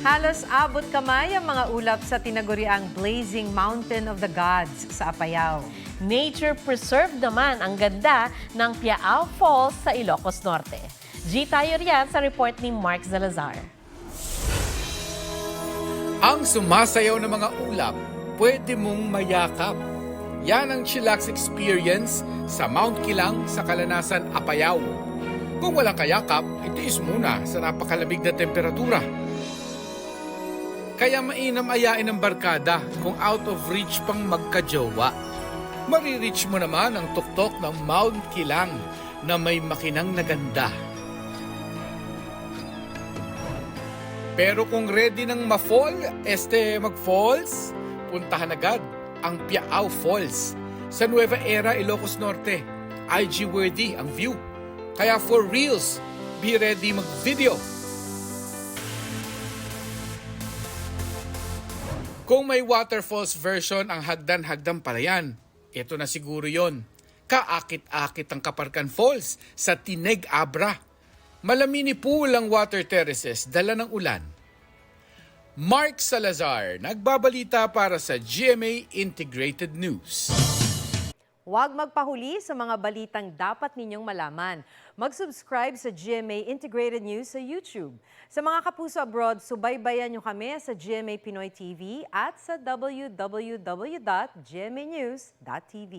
Halos abot kamay ang mga ulap sa tinaguriang Blazing Mountain of the Gods sa Apayao. Nature preserve naman ang ganda ng Piao Falls sa Ilocos Norte. Tayo riyan sa report ni Mark Zalazar. Ang sumasayaw ng mga ulap, pwede mong mayakap. Yan ang chillax experience sa Mount Kilang sa Kalanasan, Apayao. Kung walang kayakap, itiis muna sa napakalamig na temperatura. Kaya mainam ayain ng barkada kung out of reach pang magkajowa. Marireach mo naman ang tuktok ng Mount Kilang na may makinang na ganda. Pero kung ready ng mag-falls, puntahan agad ang Piao Falls sa Nueva Era, Ilocos Norte. IG-worthy ang view. Kaya for reals, be ready mag-video. Kung may waterfalls version ang hagdan-hagdan pala yan, ito na siguro yon. Kaakit-akit ang Kaparkan Falls sa Tineg Abra. Malamini pool ang water terraces, dala ng ulan. Mark Salazar, nagbabalita para sa GMA Integrated News. Huwag magpahuli sa mga balitang dapat ninyong malaman. Mag-subscribe sa GMA Integrated News sa YouTube. Sa mga kapuso abroad, subaybayan nyo kami sa GMA Pinoy TV at sa www.gmanews.tv.